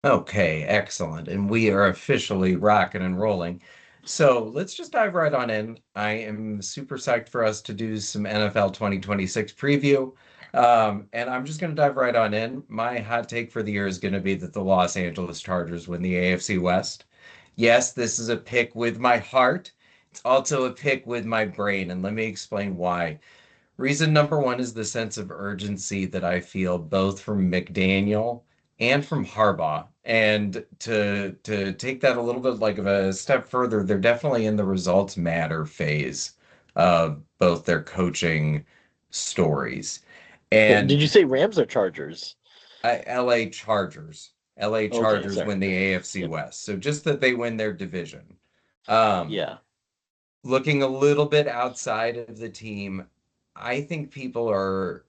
Okay, excellent. And we are officially rocking and rolling. So let's just dive right on in. I am super psyched for us to do some NFL 2026 preview. And I'm just going to dive right on in. My hot take for the year is going to be that the Los Angeles Chargers win the AFC West. Yes, this is a pick with my heart. It's also a pick with my brain. And let me explain why. Reason number one is the sense of urgency that I feel both from McDaniel and from Harbaugh. And to take that a little bit like of a step further, they're definitely in the results matter phase of both their coaching stories. Did you And say Rams or Chargers? LA Chargers. LA Okay, Chargers sorry. win the Okay. AFC Yep. West. So just that they win their division. Um, Yeah. Looking a little bit outside of the team, I think people are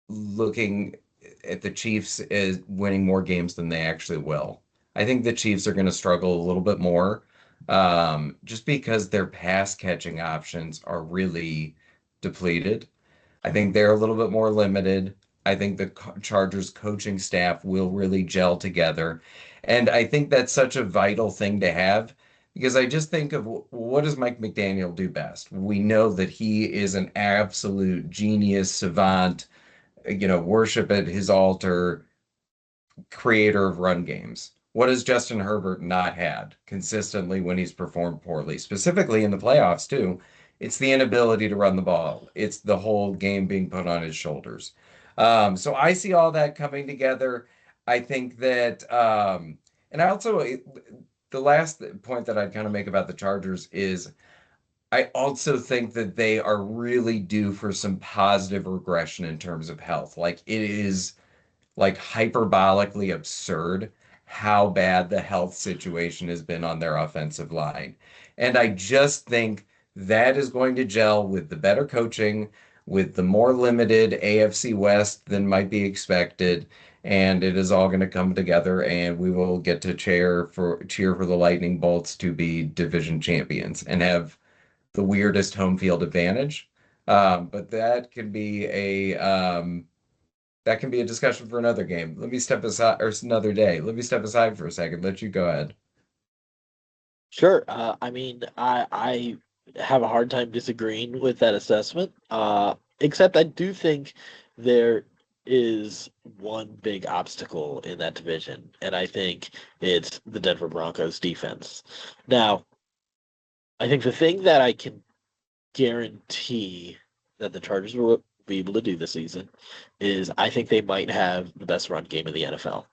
looking at the Chiefs as winning more games than they actually will. I think the Chiefs are going to struggle a little bit more, just because their pass catching options are really depleted. I think they're a little bit more limited. I think the Chargers coaching staff will really gel together. And I think that's such a vital thing to have because I just think of what does Mike McDaniel do best? We know that he is an absolute genius savant, worship at his altar, creator of run games. What has Justin Herbert not had consistently when he's performed poorly, specifically in the playoffs, too? It's the inability to run the ball. It's the whole game being put on his shoulders. So I see all that coming together. I think that, and I also, the last point that I'd kind of make about the Chargers is I also think that they are really due for some positive regression in terms of health. Like it is like hyperbolically absurd how bad the health situation has been on their offensive line. And I just think that is going to gel with the better coaching, with the more limited AFC West than might be expected. And it is all going to come together, and we will get to cheer for the Lightning Bolts to be division champions and have the weirdest home field advantage. But that can be a discussion for another game. Let me step aside, or another day. Let me step aside for a second. Let you go ahead. Sure. I mean, I have a hard time disagreeing with that assessment. Except I do think there is one big obstacle in that division, and I think it's the Denver Broncos defense. Now, I think the thing that I can guarantee that the Chargers will be able to do this season is I think they might have the best run game in the NFL.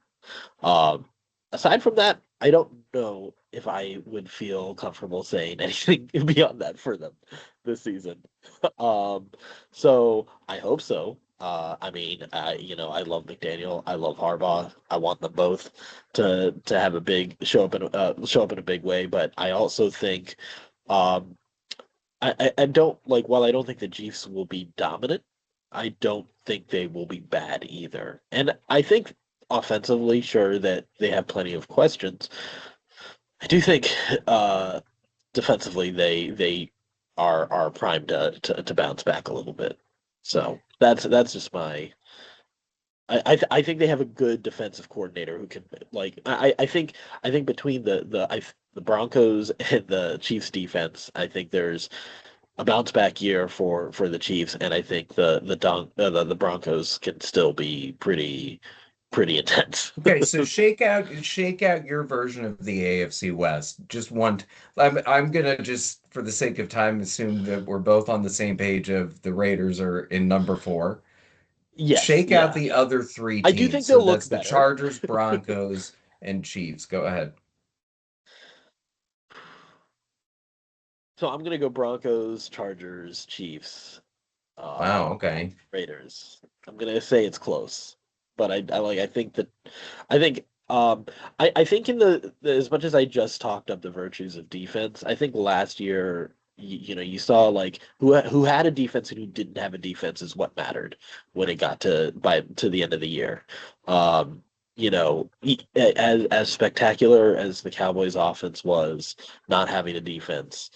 Um, Aside from that, I don't know if I would feel comfortable saying anything beyond that for them this season. Um, so I hope so. I mean, I love McDaniel. I love Harbaugh. I want them both to have a big show up in a big way. But I also think, um, I don't like. While I don't think the Chiefs will be dominant, I don't think they will be bad either. And I think offensively, sure that they have plenty of questions. I do think defensively they are primed to bounce back a little bit. So that's just my. I think they have a good defensive coordinator who can like I think between the Broncos and the Chiefs defense, I think there's a bounce back year for the Chiefs, and I think the Broncos can still be pretty intense. Okay, so shake out your version of the AFC West. Just one. I'm gonna just for the sake of time assume that we're both on the same page of the Raiders are in number four. Yes, Shake out yeah, the other three I do teams. think So they'll look that's the better. Chargers, Broncos, and Chiefs. Go ahead. So I'm gonna go Broncos, Chargers, Chiefs, Wow, okay. Raiders. I'm gonna say it's close, but I think that I think I think in as much as I just talked up the virtues of defense, I think last year you saw like who had a defense and who didn't have a defense is what mattered when it got to the end of the year. Um, as spectacular as the Cowboys offense was, not having a defense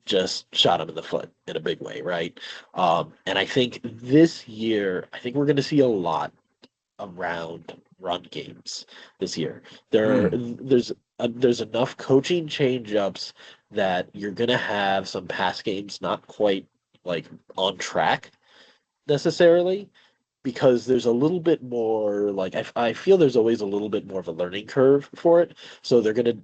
just shot him in the foot in a big way, right? And I think this year, I think we're going to see a lot around run games this year. Hmm. There's enough coaching change-ups that you're gonna have some pass games not quite like on track necessarily, because there's a little bit more like I feel there's always a little bit more of a learning curve for it. So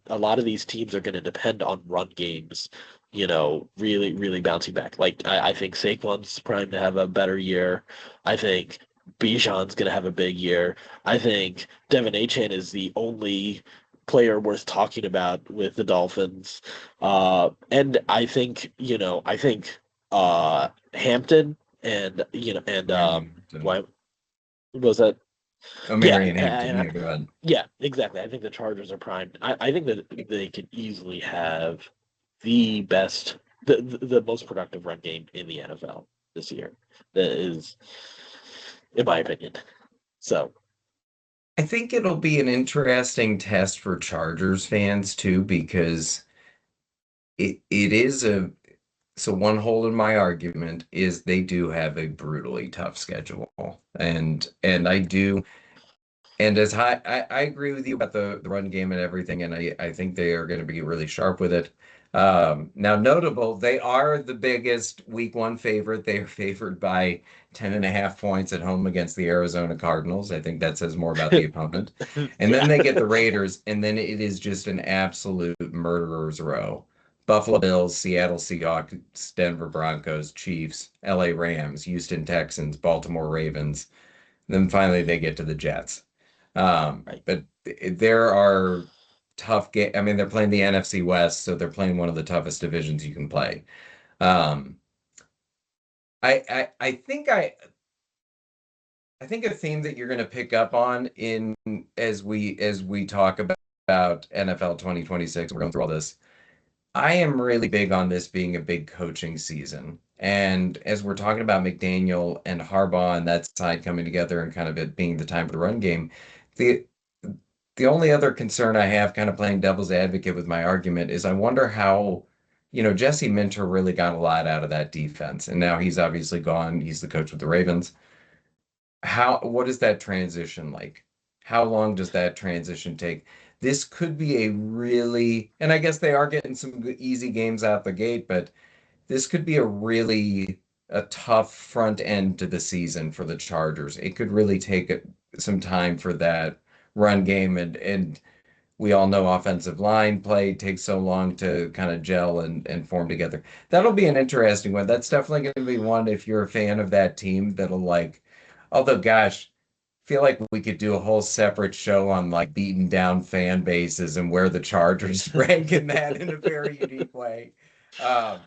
a lot of these teams are gonna depend on run games, really, really bouncing back. Like I think Saquon's primed to have a better year. I think Bijan's gonna have a big year. I think Devin Achan is the only player worth talking about with the Dolphins. And Hampton and Marion. why was that? Oh, Yeah, Marion Hampton. Yeah, go ahead. yeah, exactly. I think the Chargers are primed. I think that they could easily have the best, the most productive run game in the NFL this year. That is, in my opinion. So, I think it'll be an interesting test for Chargers fans too, because it is a so one hole in my argument is they do have a brutally tough schedule. And I do and as high I agree with you about the run game and everything, and I think they are going to be really sharp with it. Now notable, they are the biggest week one favorite. They are favored by 10.5 points at home against the Arizona Cardinals. I think that says more about the opponent. And then yeah, they get the Raiders, and then it is just an absolute murderer's row. Buffalo Bills, Seattle Seahawks, Denver Broncos, Chiefs, LA Rams, Houston Texans, Baltimore Ravens. Then finally they get to the Jets. right. But there are tough game. I mean, they're playing the NFC West, so they're playing one of the toughest divisions you can play. Um, I think I think a theme that you're going to pick up on in as we talk about NFL 2026, we're going through all this. I am really big on this being a big coaching season. And as we're talking about McDaniel and Harbaugh and that side coming together and kind of it being the time for the run game, the the only other concern I have kind of playing devil's advocate with my argument is I wonder how, Jesse Minter really got a lot out of that defense. And now he's obviously gone. He's the coach with the Ravens. What is that transition like? How long does that transition take? This could be a really, and I guess they are getting some easy games out the gate, but this could be a tough front end to the season for the Chargers. It could really take some time for that run game, and we all know offensive line play takes so long to kind of gel and form together. That'll be an interesting one. That's definitely going to be one if you're a fan of that team that'll like, although gosh, feel like we could do a whole separate show on like beaten down fan bases and where the Chargers rank in that in a very unique way. Um,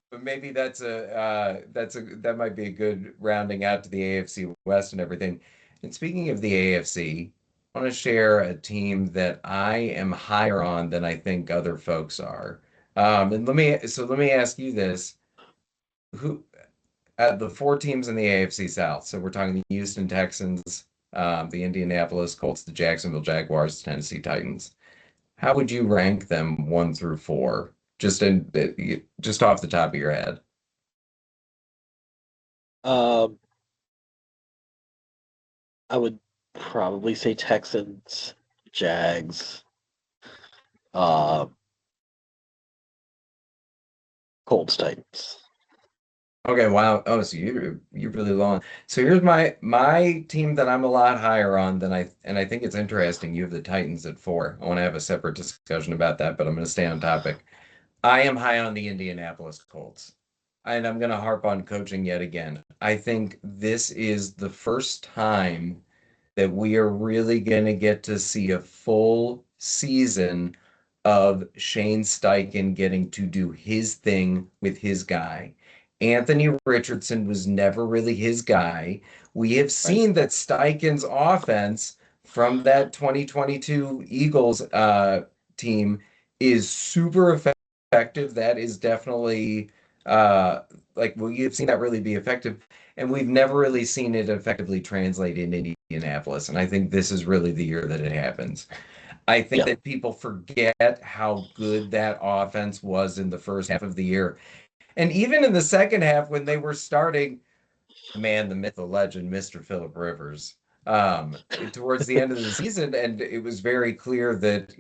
but maybe that might be a good rounding out to the AFC West and everything. And speaking of the AFC, I want to share a team that I am higher on than I think other folks are. And let me ask you this: who the four teams in the AFC South? So we're talking the Houston Texans, the Indianapolis Colts, the Jacksonville Jaguars, Tennessee Titans. How would you rank them one through four? Just off the top of your head. Um, I would probably say Texans, Jags, uh, Colts, Titans. Okay, wow. Oh, so you're really long. So here's my team that I'm a lot higher on than I think it's interesting. You have the Titans at four. I want to have a separate discussion about that, but I'm going to stay on topic. I am high on the Indianapolis Colts. And I'm going to harp on coaching yet again. I think this is the first time that we are really going to get to see a full season of Shane Steichen getting to do his thing with his guy. Anthony Richardson was never really his guy. We have Right. seen that Steichen's offense from that 2022 Eagles team is super effective. That is definitely uh, like we have seen that really be effective, and we've never really seen it effectively translate in Indianapolis. And I think this is really the year that it happens. I think Yeah. that people forget how good that offense was in the first half of the year. And even in the second half, when they were starting, the man, the myth, the legend, Mr. Philip Rivers. Towards the end of the season, and it was very clear that,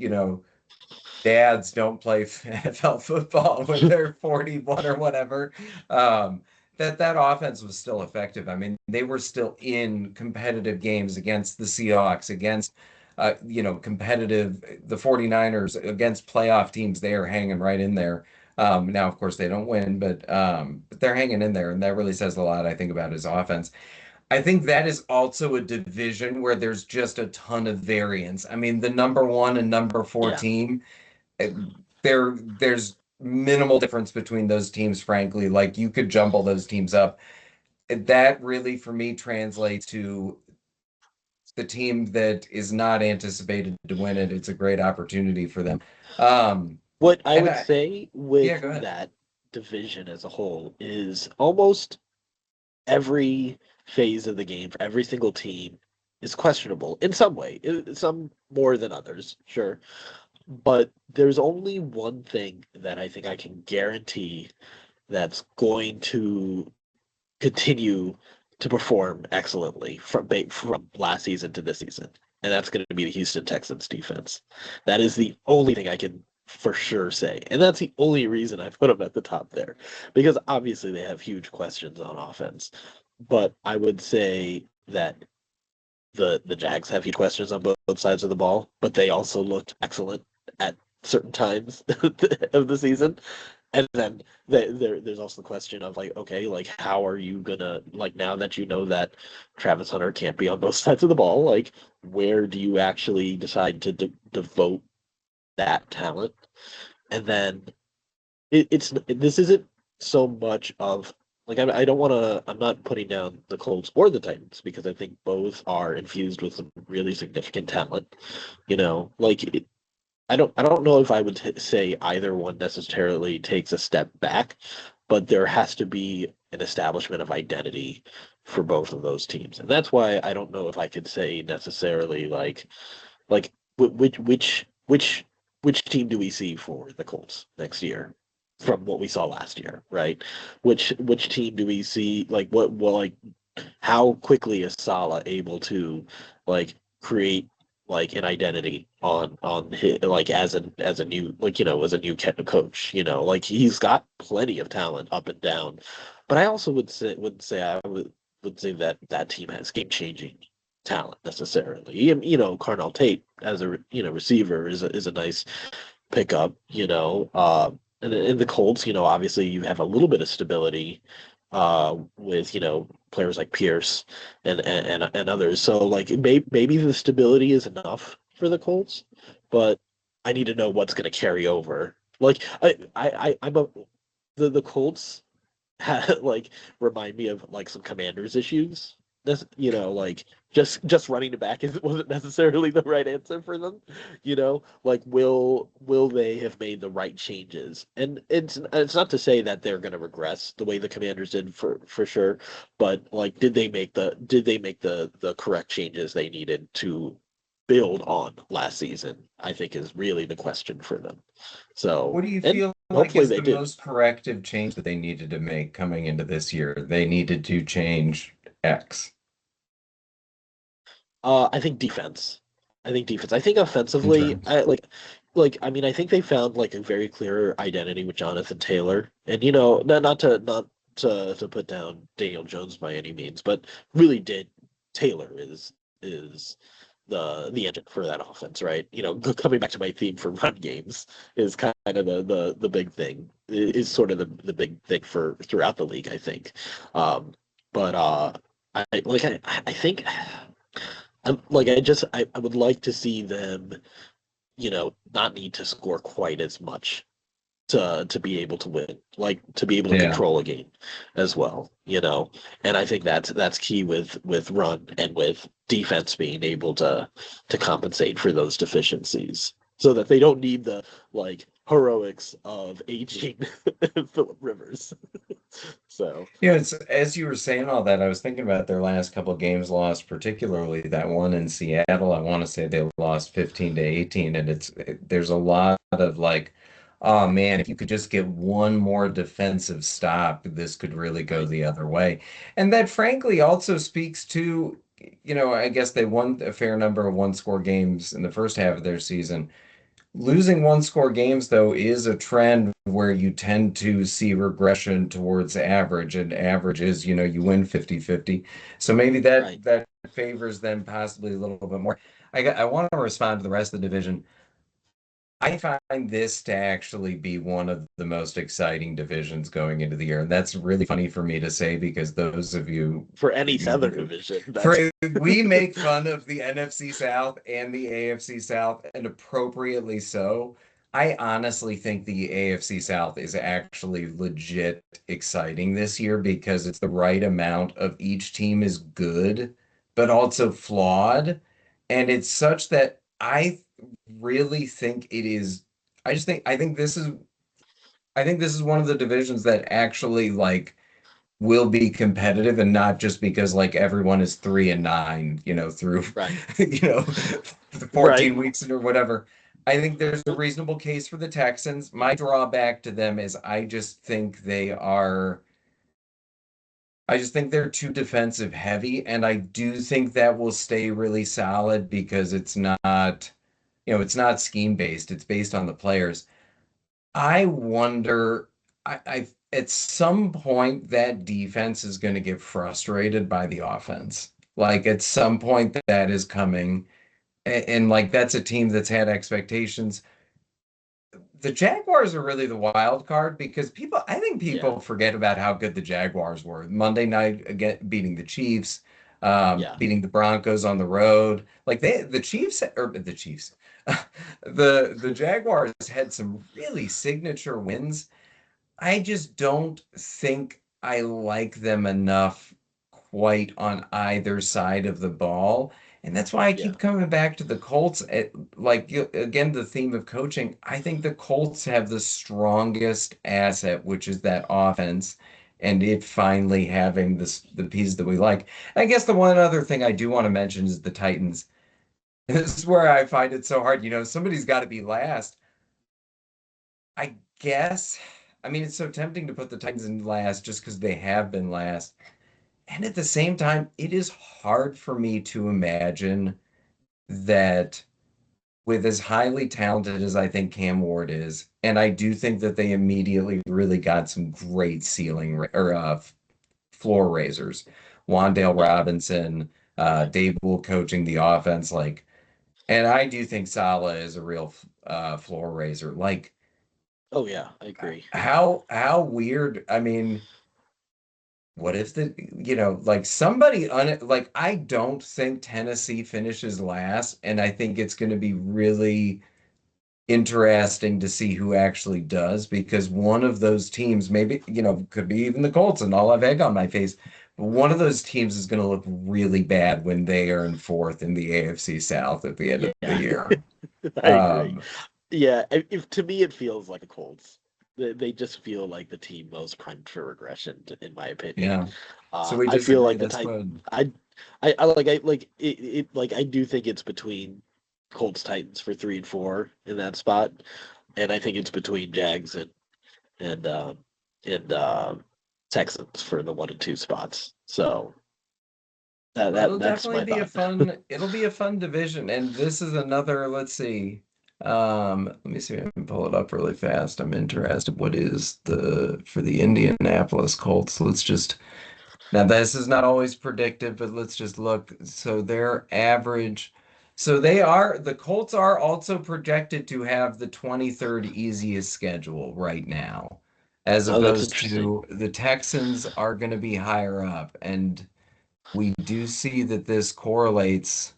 dads don't play NFL football when they're 41 or whatever. Um, that offense was still effective. I mean, they were still in competitive games against the Seahawks, against competitive the 49ers, against playoff teams. They are hanging right in there. Now, of course, they don't win, but they're hanging in there, and that really says a lot, I think, about his offense. I think that is also a division where there's just a ton of variance. I mean, the number one and number four Yeah. team, eh, there's minimal difference between those teams, frankly. Like you could jumble those teams up. That really, for me, translates to the team that is not anticipated to win it. It's a great opportunity for them. Um, What I and would say yeah, with go ahead. that division as a whole is almost every phase of the game for every single team is questionable in some way, some more than others, sure. But there's only one thing that I think I can guarantee that's going to continue to perform excellently from last season to this season, and that's going to be the Houston Texans defense. That is the only thing I can for sure say, and that's the only reason I put them at the top there, because obviously they have huge questions on offense, but I would say that the Jags have huge questions on both sides of the ball, but they also looked excellent at certain times of the season. And then there's also the question of like, okay, like how are you gonna like now that you know that Travis Hunter can't be on both sides of the ball, like where do you actually decide to devote that talent? And then it's this isn't so much of like I don't want to. I'm not putting down the Colts or the Titans because I think both are infused with some really significant talent. Like I don't know if I would say either one necessarily takes a step back, but there has to be an establishment of identity for both of those teams, and that's why I don't know if I could say necessarily like which team do we see for the Colts next year from what we saw last year, right? Which team do we see like what well like how quickly is Salah able to like create like an identity on his, like as a new like as a new coach, like he's got plenty of talent up and down, but I also would say I would say that that team has game changing talent necessarily. Carnell Tate as a receiver is a nice pickup. And in the Colts, obviously you have a little bit of stability with players like Pierce and others. So like maybe the stability is enough for the Colts, but I need to know what's going to carry over. Like I'm a the Colts like remind me of like some Commanders issues. That's like just running it back wasn't necessarily the right answer for them. Like will they have made the right changes? And it's not to say that they're going to regress the way the Commanders did for sure, but like did they make the correct changes they needed to build on last season? I think is really the question for them. So What do you and feel like hopefully is they the do. most corrective change that they needed to make coming into this year? They needed to change X. I think defense. I think defense. I think offensively, Okay. I mean, I think they found like a very clear identity with Jonathan Taylor, and not to put down Daniel Jones by any means, but really did Taylor is the engine for that offense, right? Coming back to my theme for run games is kind of the big thing. Is sort of the big thing for throughout the league, I think. But I think. I would like to see them, not need to score quite as much to be able to win, like to be able to Yeah. control a game as well. And I think that's key with run and with defense being able to compensate for those deficiencies so that they don't need the like heroics of aging Philip Rivers. So It's as you were saying all that, I was thinking about their last couple of games lost, particularly that one in Seattle. I want to say they lost 15 to 18, and there's a lot of like, oh man, if you could just get one more defensive stop, this could really go right, the other way. And that frankly also speaks to I guess they won a fair number of one-score games in the first half of their season. Losing one-score games, though, is a trend where you tend to see regression towards average, and average is, you win 50-50. So maybe that Right. that favors them possibly a little bit more. I want to respond to the rest of the division. I find this to actually be one of the most exciting divisions going into the year. And that's really funny for me to say because those of you, For any Southern division, for that's we make fun of the NFC South and the AFC South, and appropriately so. I honestly think the AFC South is actually legit exciting this year because it's the right amount of each team is good, but also flawed. And it's such that I really think it is. I think this is one of the divisions that actually like will be competitive and not just because like everyone is 3-9, through right. the Right. 14 weeks or whatever. I think there's a reasonable case for the Texans. My drawback to them is I just think they're too defensive heavy, and I do think that will stay really solid because it's not scheme based. It's based on the players. I wonder, I at some point that defense is going to get frustrated by the offense. Like at some point that is coming, and like that's a team that's had expectations. The Jaguars are really the wild card because I think Yeah. people forget about how good the Jaguars were. Monday night again, beating the Chiefs, Yeah. beating the Broncos on the road. Like the Chiefs or the Chiefs, the Jaguars had some really signature wins. I just don't think I like them enough quite on either side of the ball. And that's why I Yeah. keep coming back to the Colts. Again, the theme of coaching. I think the Colts have the strongest asset, which is that offense, and it finally having the pieces that we like. I guess the one other thing I do want to mention is the Titans. This is where I find it so hard. Somebody's got to be last. I guess. I mean, it's so tempting to put the Titans in last just because they have been last. And at the same time, it is hard for me to imagine that with as highly talented as I think Cam Ward is, and I do think that they immediately really got some great floor raisers. Wandale Yeah. Robinson, Right. Dave Will coaching the offense, and I do think Salah is a real floor raiser. Like, Oh yeah, I agree. how weird. I mean, what if like like I don't think Tennessee finishes last, and I think it's going to be really interesting to see who actually does because one of those teams, maybe, could be even the Colts, and I'll have egg on my face, but one of those teams is going to look really bad when they are in fourth in the AFC South at the end of the Yeah. year. I agree. Um, Yeah, if to me it feels like the Colts. They just feel like the team most primed for regression, in my opinion. yeah. So we I feel disagree. like the That's Titan. fun. I like it. Like I do think it's between Colts Titans for 3 and 4 in that spot, and I think it's between Jags and and Texans for the 1 and 2 spots. So Well, it'll that's definitely my be thought. it'll be a fun division. And this is another, let's see. Let me see if I can pull it up really fast. I'm interested. What is for the Indianapolis Colts? Now this is not always predictive, but let's just look. So their average, so the Colts are also projected to have the 23rd easiest schedule right now, as Oh, that's opposed interesting. to the Texans are going to be higher up. And we do see that this correlates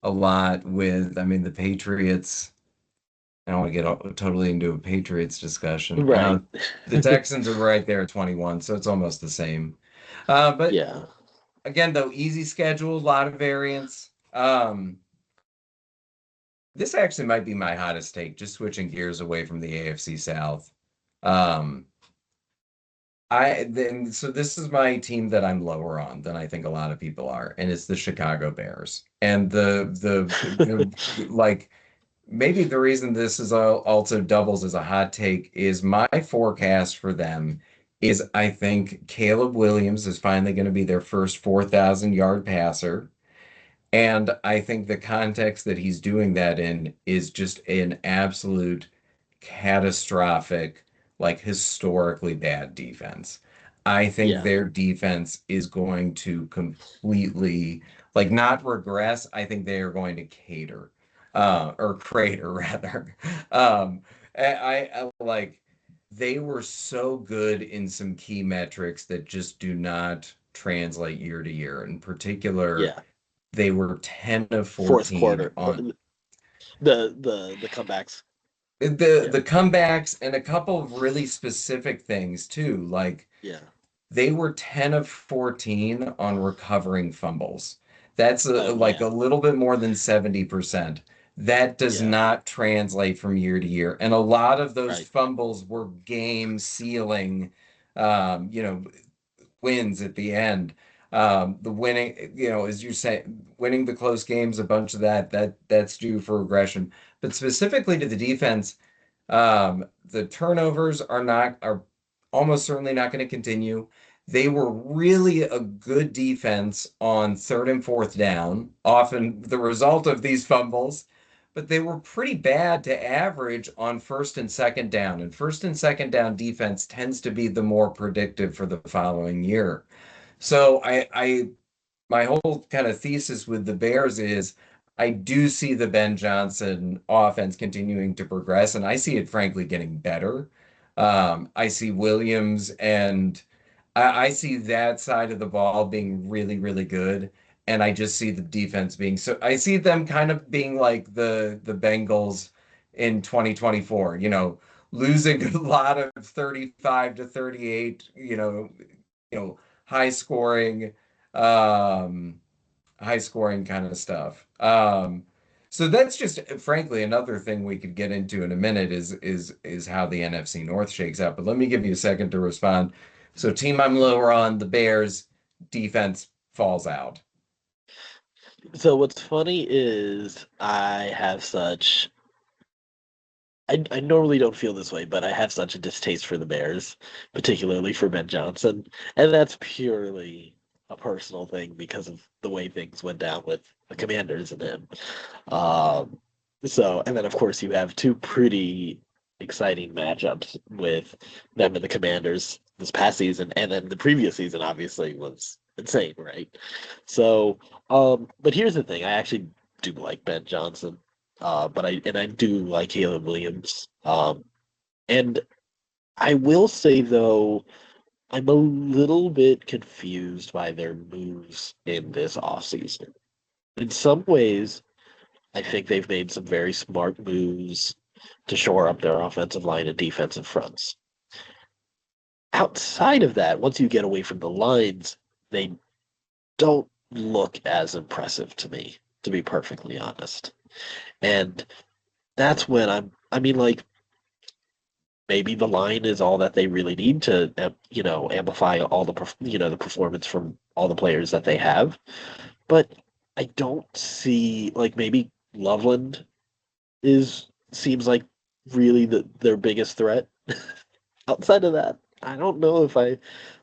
a lot with, I mean, the Patriots. I don't want to get totally into a Patriots discussion. Right. The Texans are right there at 21, so it's almost the same. But Yeah. again, though, easy schedule, a lot of variance. This actually might be my hottest take, just switching gears away from the AFC South. Um, so this is my team that I'm lower on than I think a lot of people are, and it's the Chicago Bears. And like maybe the reason this is also doubles as a hot take is my forecast for them is I think Caleb Williams is finally going to be their first 4,000 yard passer. And I think the context that he's doing that in is just an absolute catastrophic, like historically bad defense. I think Yeah, their defense is going to completely, like, not regress. I think they are going to cater, or crater rather. Like, they were so good in some key metrics that just do not translate year to year. In particular, yeah. they were 10 of Fourth 14 quarter, on the comebacks. Yeah, the comebacks and a couple of really specific things too. Like yeah. they were 10 of 14 on recovering fumbles. That's Oh like yeah, a little bit more than 70%. That does yeah. not translate from year to year. And a lot of those Right. fumbles were game sealing, you know, wins at the end. The winning, as you say, winning the close games, a bunch of that's due for regression. But specifically to the defense, the turnovers are almost certainly not going to continue. They were really a good defense on third and fourth down, often the result of these fumbles, but they were pretty bad to average on first and second down. And first and second down defense tends to be the more predictive for the following year. So my whole kind of thesis with the Bears is I do see the Ben Johnson offense continuing to progress, and I see it frankly getting better. I see Williams and I see that side of the ball being really, really good. And I just see the defense being so I see them kind of being like the Bengals in 2024, losing a lot of 35 to 38, you know, high scoring, um, high scoring kind of stuff. So that's just frankly another thing we could get into in a minute is how the NFC North shakes out. But let me give you a second to respond. So team I'm lower on, the Bears defense falls out. So what's funny is I normally don't feel this way, but I have such a distaste for the Bears, particularly for Ben Johnson, and that's purely a personal thing because of the way things went down with the Commanders and him. Um, and then of course you have two pretty exciting matchups with them and the Commanders this past season, and then the previous season obviously was insane, right? But here's the thing: I actually do like Ben Johnson, but I do like Caleb Williams, and I will say though. I'm a little bit confused by their moves in this offseason. In some ways, I think they've made some very smart moves to shore up their offensive line and defensive fronts. Outside of that, once you get away from the lines, they don't look as impressive to me, to be perfectly honest. And that's when I mean, like, maybe the line is all that they really need to, amplify all the performance from all the players that they have. But I don't see, like, maybe Loveland is seems like really their biggest threat. Outside of that, I don't know if I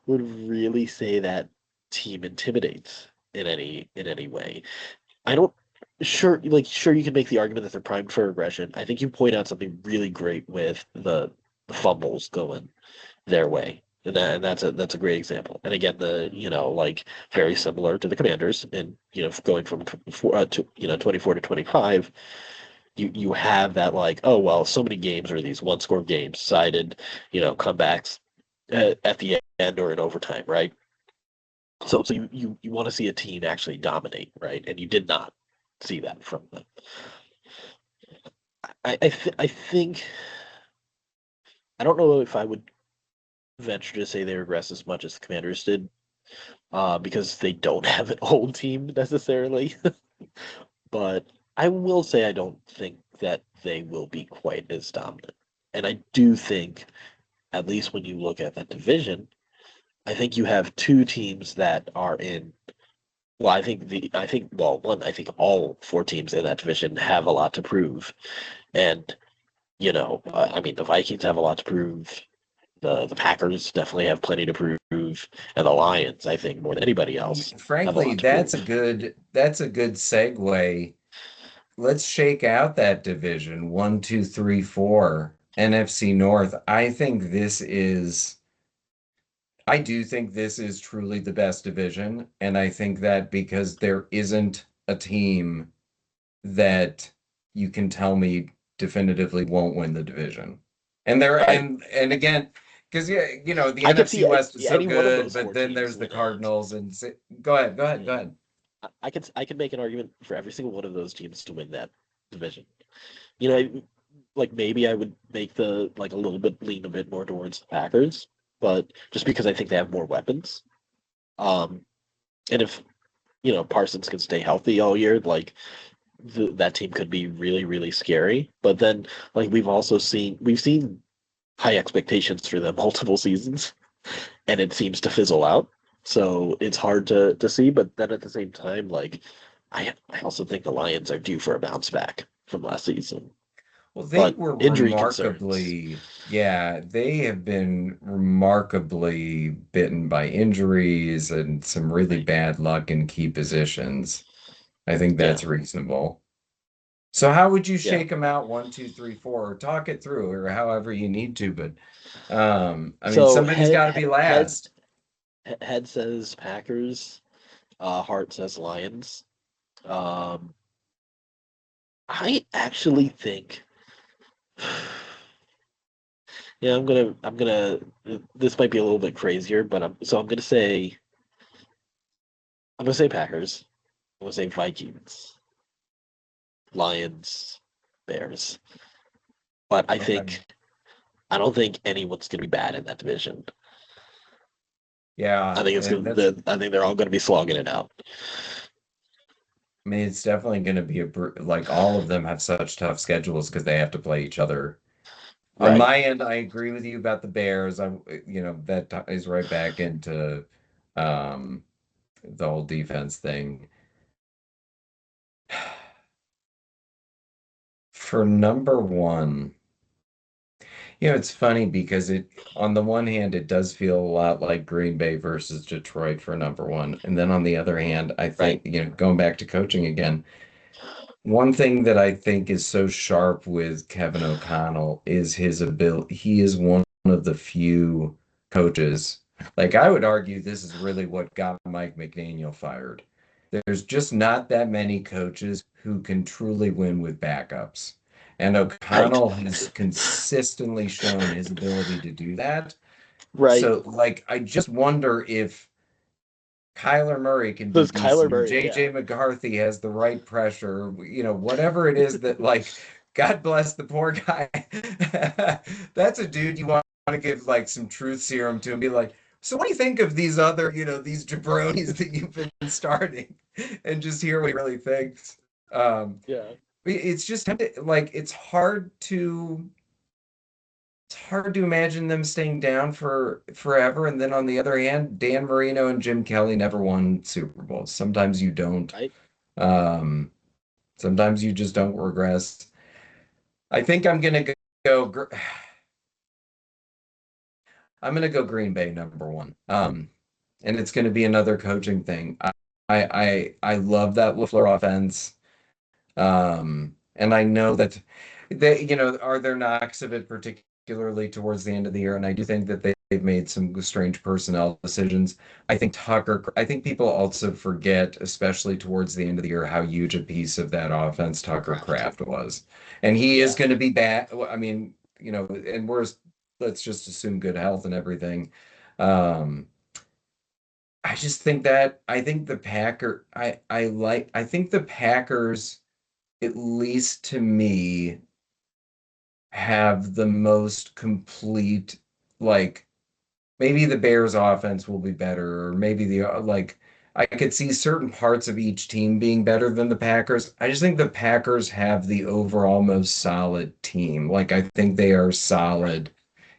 would really say that team intimidates in any way. I don't sure you can make the argument that they're primed for aggression. I think you point out something really great with the fumbles going their way. And that's a great example. And again, like very similar to the Commanders, and going from 24 to 25, you have that, like, oh well, so many games are these one score games decided, comebacks at the end or in overtime, right? So you want to see a team actually dominate, right? And you did not see that from them. I think I don't know if I would venture to say they regress as much as the Commanders did, because they don't have an old team necessarily. But I will say I don't think that they will be quite as dominant. And I do think, at least when you look at that division, I think you have two teams that are in. Well, I think all four teams in that division have a lot to prove, and I mean, the Vikings have a lot to prove. The Packers definitely have plenty to prove, and the Lions, I think, more than anybody else, have a Frankly, lot to prove. that's a good segue. Let's shake out that division. One, two, three, four. NFC North. I do think this is truly the best division. And I think that because there isn't a team that you can tell me definitively won't win the division. Right. And again, because yeah, the I could NFC see West is so any one of good, those but four then teams there's the winning it. Cardinals go ahead, go ahead, go Yeah. ahead. I could make an argument for every single one of those teams to win that division. You know, like maybe I would make the like a little bit lean a bit more towards the Packers, but just because I think they have more weapons. Um, and if Parsons can stay healthy all year, like that team could be really really scary. But then like we've seen high expectations for them multiple seasons, and it seems to fizzle out. So it's hard to see. But then at the same time, like I also think the Lions are due for a bounce back from last season. Well, they But were injury concerns, remarkably, yeah, they have been remarkably bitten by injuries and some really right? bad luck in key positions. I think Yeah, that's reasonable. So how would you yeah. shake them out? One, two, three, four, or talk it through, or however you need to. But I mean, So somebody's got to be last. head says Packers, heart says Lions. Um, I actually think, yeah, I'm gonna. This might be a little bit crazier, but I'm gonna say Packers. I'm gonna say Vikings, Lions, Bears. But Okay. I don't think anyone's gonna be bad in that division. I Yeah, think it's and gonna. that's. I think they're all gonna be slogging it out. I mean, it's definitely going to be like all of them have such tough schedules because they have to play each other. On Right. my end, I agree with you about the Bears. That ties right back into um, the whole defense thing. For number one, it's funny because on the one hand, it does feel a lot like Green Bay versus Detroit for number one. And then on the other hand, I Right. think, going back to coaching again, one thing that I think is so sharp with Kevin O'Connell is his ability. He is one of the few coaches. Like I would argue this is really what got Mike McDaniel fired. There's just not that many coaches who can truly win with backups. And Right. O'Connell has consistently shown his ability to do that. Right. So, like, I just wonder if Kyler Murray can be Does Kyler decent, or Murray? Yeah. JJ McCarthy has the right pressure, whatever it is that like God bless the poor guy. That's a dude you want to give like some truth serum to and be like, so what do you think of these other, these jabronis that you've been starting and just hear what he really thinks. Yeah. It's just like it's hard to imagine them staying down for forever. And then on the other hand, Dan Marino and Jim Kelly never won Super Bowls. Sometimes you don't. Right. Um, Sometimes you just don't regress. I think go. I'm gonna go Green Bay number one. And it's gonna be another coaching thing. I love that LaFleur offense. And I know that are there knocks of it, particularly towards the end of the year. And I do think that they've made some strange personnel decisions. I think people also forget, especially towards the end of the year, how huge a piece of that offense Tucker Craft. Kraft was. And he is Yeah. going to be bad. I mean, and let's just assume good health and everything. Um, I think I think the Packers, at least to me, have the most complete, like maybe the Bears offense will be better, or maybe I could see certain parts of each team being better than the Packers. I just think the Packers have the overall most solid team. Like I think they are Right. solid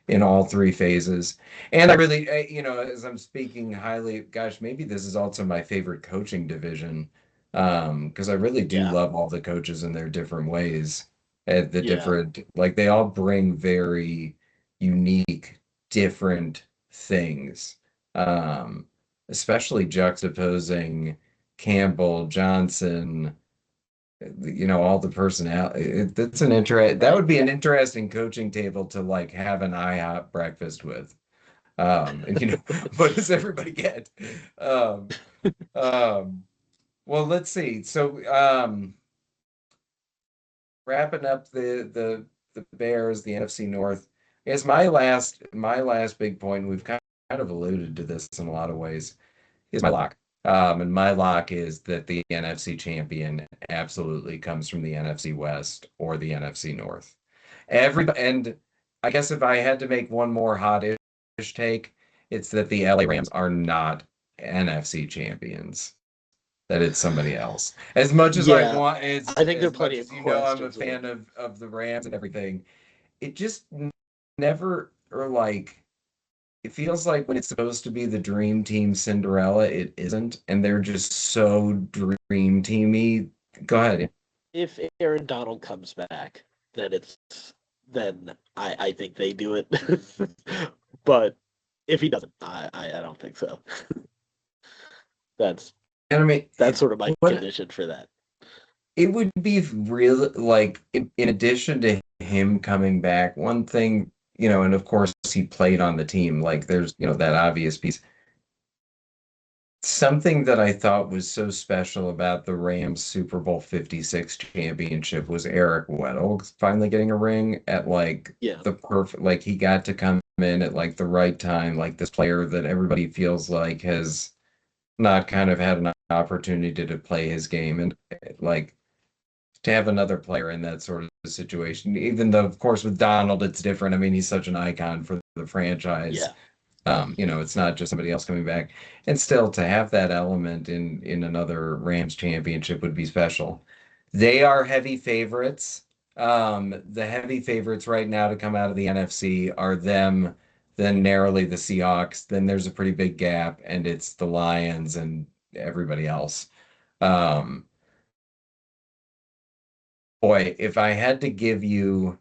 in all three phases. And I really, as I'm speaking highly, gosh, maybe this is also my favorite coaching division. Because I really do Yeah. love all the coaches in their different ways. At the Yeah. different, like they all bring very unique. different things, um, especially juxtaposing Campbell, Johnson, all the personnel. That's that Right. would be an interesting coaching table to like have an IHOP breakfast with. And what does everybody get? Um, um, well, let's see. So, wrapping up the Bears, the NFC North. I guess my last big point, we've kind of alluded to this in a lot of ways, is my lock. And my lock is that the NFC champion absolutely comes from the NFC West or the NFC North. And I guess if I had to make one more hot-ish take, it's that the LA Rams are not NFC champions, that it's somebody else. As much as I Yeah, want, I think there are as much plenty of as I'm a questions with fan him. of the Rams and everything, it just never, or like, it feels like when it's supposed to be the dream team Cinderella, it isn't, and they're just so dream teamy. Go ahead. If Aaron Donald comes back, then I think they do it. But if he doesn't, I don't think so. That's And I mean, that's sort of my what condition for that. it would be real, like, in addition to him coming back, one thing, and of course he played on the team, like there's, that obvious piece. Something that I thought was so special about the Rams Super Bowl 56 championship was Eric Weddle finally getting a ring at like Yeah, the perfect, like he got to come in at like the right time, like this player that everybody feels like has not kind of had an opportunity to play his game, and like to have another player in that sort of situation, even though of course with Donald it's different. I mean, he's such an icon for the franchise. yeah. It's not just somebody else coming back. And still to have that element in another Rams championship would be special. They are heavy favorites. The heavy favorites right now to come out of the NFC are them, then narrowly the Seahawks, then there's a pretty big gap, and it's the Lions and everybody else. Um, Boy, if I had to give you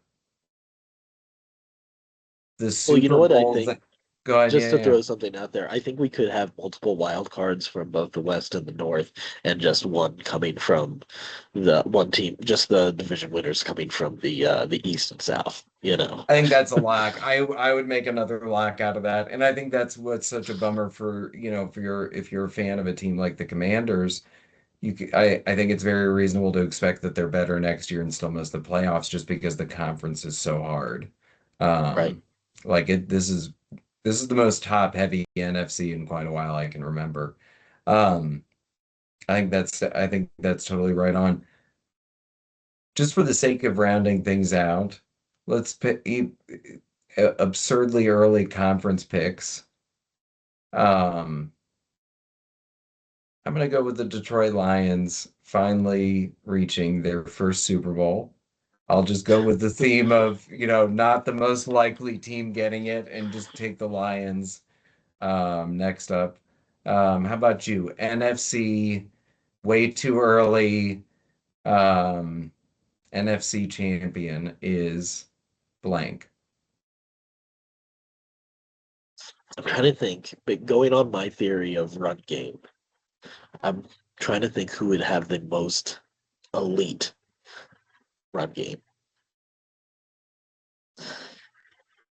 the Well, you know Super what I Bowl, think? go ahead, Just yeah, to yeah. throw something out there, I think we could have multiple wild cards from both the West and the North, and just one coming from the one team, just the division winners coming from the East and South. I think that's a lock. I would make another lock out of that. And I think that's what's such a bummer for, for if you're a fan of a team like the Commanders, I think it's very reasonable to expect that they're better next year and still miss the playoffs just because the conference is so hard. Right. Um, like this is the most top heavy NFC in quite a while I can remember. Um, I think that's totally right on. Just for the sake of rounding things out, let's pick absurdly early conference picks. Um, I'm going to go with the Detroit Lions finally reaching their first Super Bowl. I'll just go with the theme of, not the most likely team getting it and just take the Lions next up. How about you? NFC, way too early. Um, NFC champion is blank. I'm trying to think, but going on my theory of run game, I'm trying to think who would have the most elite run game.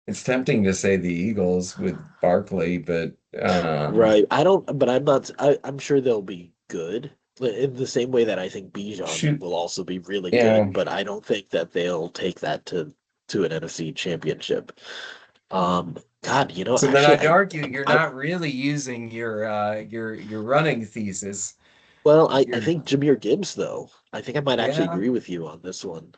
It's tempting to say the Eagles with Barkley, but Right. I don't, but I'm not, I'm sure they'll be good in the same way that I think Bijan shoot, will also be really yeah. good, but I don't think that they'll take that to an NFC championship. God, So then actually, I'd argue you're I, not really using your running thesis. well, I You're think Jameer Gibbs, though, I think I might actually Yeah. agree with you on this one.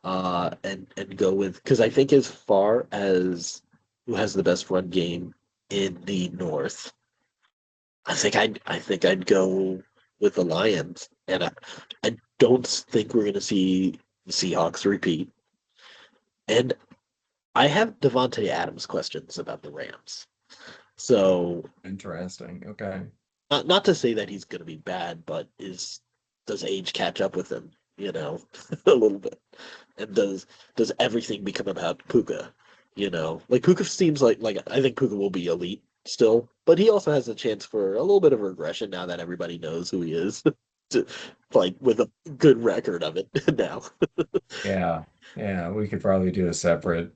And go with, because I think as far as who has the best run game in the North, I think I'd go with the Lions, and I don't think we're going to see the Seahawks repeat. And I have Devonte Adams questions about the Rams. So Interesting. Okay. not to say that he's going to be bad, but does age catch up with him? A little bit. And does everything become about Puka? Like Puka seems like I think Puka will be elite still, but he also has a chance for a little bit of regression now that everybody knows who he is, to, like with a good record of it now. Yeah. Yeah, we could probably do a separate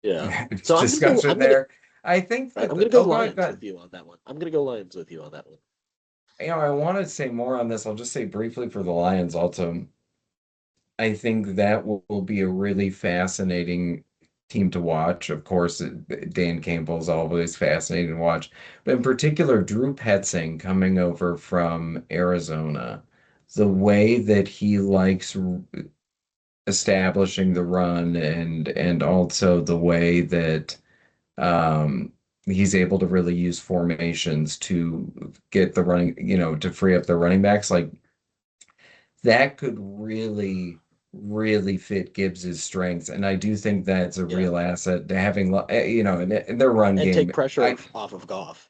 Yeah. So I'm gonna go. discussion there. I think I'm that gonna go oh, go ahead, go Lions ahead. with you on that one. I'm gonna go Lions with you on that one. I want to say more on this. I'll just say briefly for the Lions also. I think that will be a really fascinating team to watch. Of course, Dan Campbell's always fascinating to watch, but in particular, Drew Petzing coming over from Arizona, the way that he likes establishing the run and also the way that he's able to really use formations to get the running, to free up the running backs. Like that could really fit Gibbs's strengths, and I do think that's a Yeah, real asset to having, in their run and game. take pressure off of Goff,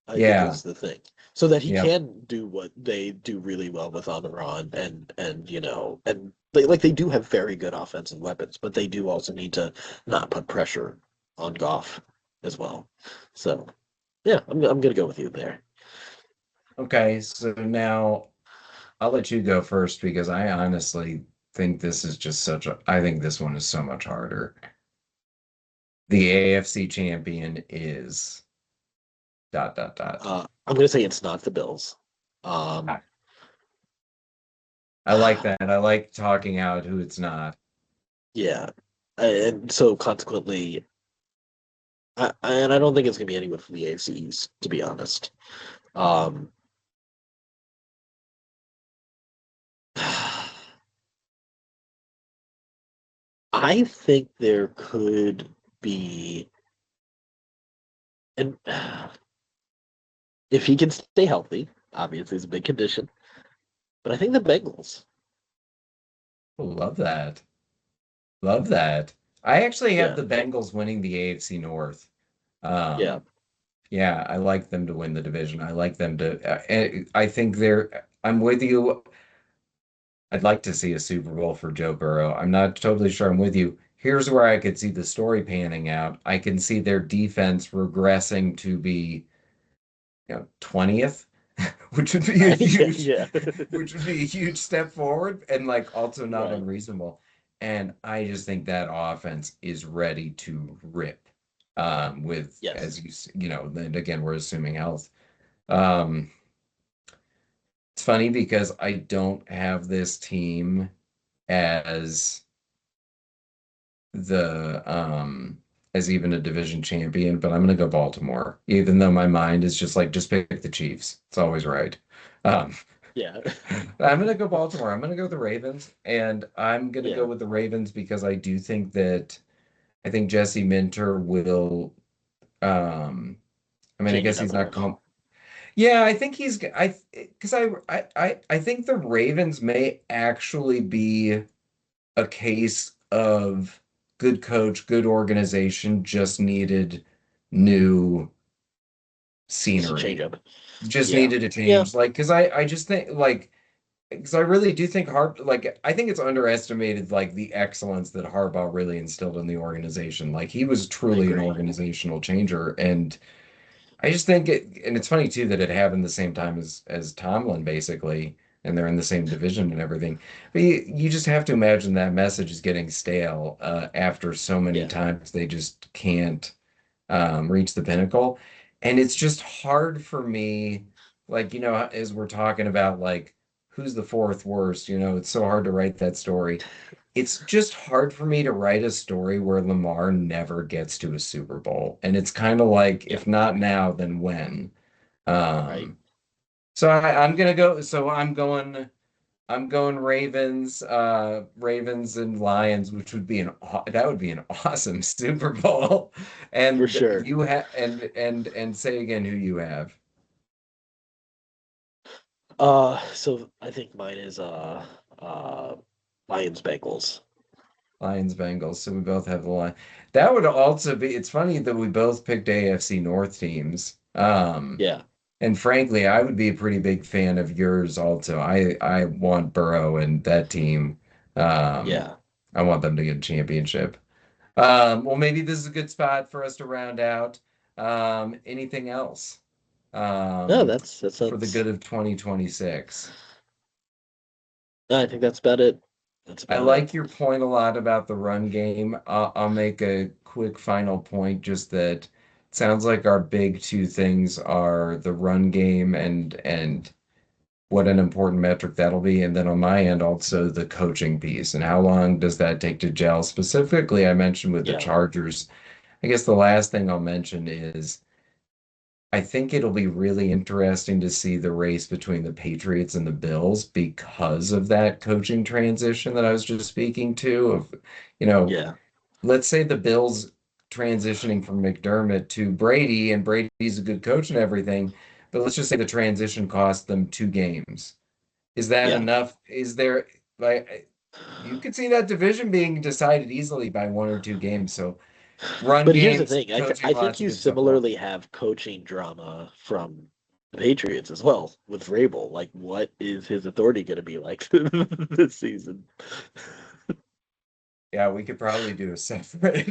I think Yeah, is the thing, so that he yep. can do what they do really well with on the run, and they do have very good offensive weapons, but they do also need to not put pressure on Goff as well. So yeah, I'm gonna go with you there. Okay, so now I'll let you go first because I honestly think this is just I think this one is so much harder. The AFC champion is dot dot dot. I'm gonna say it's not the Bills. Um, I like that. I like talking out who it's not. yeah, and so consequently, and I don't think it's gonna be anyone from the AFC East, to be honest. Um, I think there could be, and if he can stay healthy, obviously it's a big condition, but I think the Bengals. Love that. Love that. I actually have Yeah, the Bengals winning the AFC North. yeah, Um, yeah, I like them to win the division. I like them to. I think I'm with you. I'd like to see a Super Bowl for Joe Burrow. I'm not totally sure I'm with you. Here's where I could see the story panning out. I can see their defense regressing to be, 20th, which would be a yeah, huge, yeah. which would be a huge step forward and like also not Right. unreasonable. And I just think that offense is ready to rip. With Yes. as then again, we're assuming health. Um, it's funny because I don't have this team as the as even a division champion, but I'm gonna go Baltimore, even though my mind is just like just pick the Chiefs. It's always right. Um, Yeah. I'm gonna go Baltimore. I'm gonna go the Ravens, and I'm gonna go Yeah. with the Ravens because I do think that I think Jesse Minter will. Um, I mean, I Change guess it up he's a not little bit. going. Yeah, I think he's. I because I think the Ravens may actually be a case of good coach, good organization, just needed new Just a change scenery. up. Just Yeah. needed a Yeah. change. Like, I just think like because I really do think I think it's underestimated like the excellence that Harbaugh really instilled in the organization. Like he was I truly an agree. organizational changer. And I just think and it's funny too that it happened the same time as Tomlin basically, and they're in the same division and everything. But you just have to imagine that message is getting stale after so many Yeah. times they just can't reach the pinnacle. And it's just hard for me, like, as we're talking about like who's the fourth worst, it's so hard to write that story. It's just hard for me to write a story where Lamar never gets to a Super Bowl. And it's kind of like, Yeah. if not now, then when? Right. Um, so I'm gonna go. So I'm going Ravens and Lions, which would be that would be an awesome Super Bowl. For And sure. you have and say again who you have. So I think mine is uh Lions Bengals. Lions, Bengals. So we both have the line. That would also be, it's funny that we both picked AFC North teams. Yeah. And frankly, I would be a pretty big fan of yours also. I want Burrow and that team. Um, Yeah. I want them to get a championship. Well, maybe this is a good spot for us to round out. Anything else No, um, that for the sounds. good of 2026? No, I think that's about it. That's I about it. like your point a lot about the run game. I'll make a quick final point, just that it sounds like our big two things are the run game and what an important metric that'll be. And then on my end, also the coaching piece and how long does that take to gel? Specifically, I mentioned with the Yeah, Chargers. I guess the last thing I'll mention is I think it'll be really interesting to see the race between the Patriots and the Bills because of that coaching transition that I was just speaking to. Of, you know, yeah, let's say the Bills transitioning from McDermott to Brady, and Brady's a good coach and everything, but let's just say the transition cost them 2 games. Is that yeah. enough? Is there like you could see that division being decided easily by 1 or 2 games. So run But here's the games, thing. coaching, I think lots of you good stuff left. similarly have coaching drama from the Patriots as well with Vrabel. Like, what is his authority going to be like this season? Yeah, we could probably do a separate.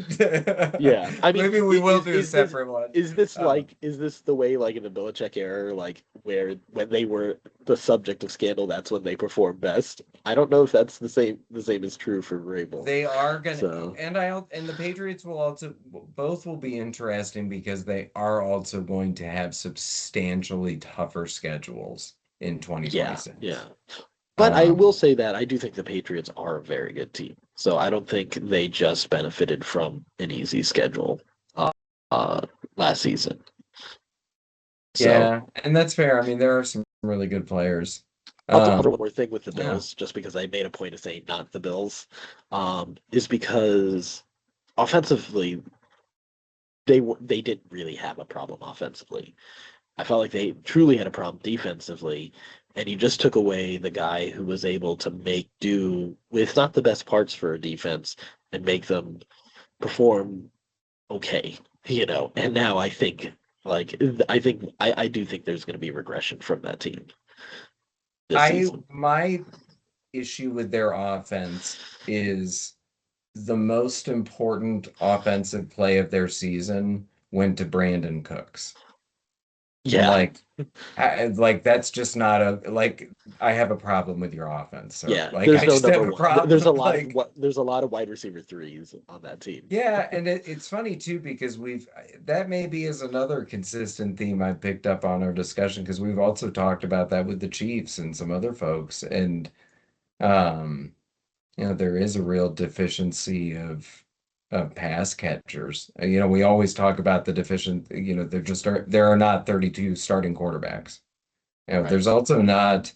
Yeah, I mean, Maybe we will do a is this separate one. is this Um, like is this the way like in the Belichick era, like where when they were the subject of scandal, that's when they perform best? I don't know if that's the same is true for Vrabel. they are gonna, So and the Patriots will also both will be interesting because they are also going to have substantially tougher schedules in yeah, 2026. yeah. But I will Um, say that I do think the Patriots are a very good team. So I don't think they just benefited from an easy schedule uh, uh, last season. So yeah, and that's fair. I mean, there are some really good players. I'll throw one Um, more thing with the yeah. Bills, just because I made a point of saying not the Bills, is because offensively they didn't really have a problem offensively. I felt like they truly had a problem defensively, and you just took away the guy who was able to make do with not the best parts for a defense and make them perform okay, And now I do think there's going to be regression from that team this season. My issue with their offense is the most important offensive play of their season went to Brandon Cooks. And Yeah, like that's just not a like I have a problem with your offense, sir. yeah. Like There's I no just number have a one. There's a problem. lot of Like what. There's a lot of wide receiver threes on that team. yeah, and it's funny too because we've that maybe is another consistent theme I picked up on our discussion because we've also talked about that with the Chiefs and some other folks. And um there is a real deficiency of pass catchers. We always talk about the deficient, there are not 32 starting quarterbacks. Right. There's also not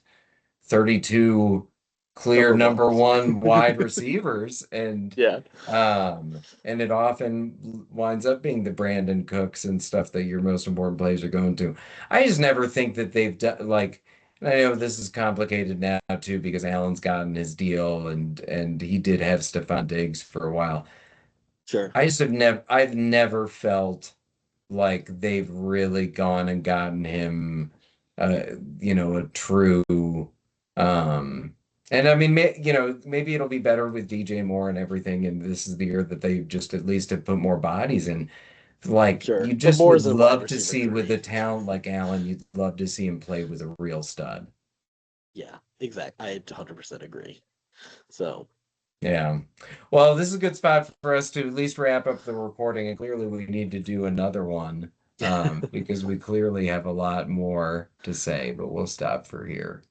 32 clear Number number ones. one wide receivers, Yeah. and it often winds up being the Brandon Cooks and stuff that your most important plays are going to. I just never think that they've done like and I know this is complicated now too because Allen's gotten his deal and he did have Stephon Diggs for a while. Sure. I've never felt like they've really gone and gotten him uh a true um and I mean maybe it'll be better with DJ Moore and everything and this is the year that they just at least have put more bodies in. Like Sure. you But just more would as a wide love to receiver see with three. a talent like Allen, you'd love to see him play with a real stud. Yeah. Exactly. I 100% agree. So. Yeah. Well, this is a good spot for us to at least wrap up the recording, and clearly we need to do another one because we clearly have a lot more to say, but we'll stop for here.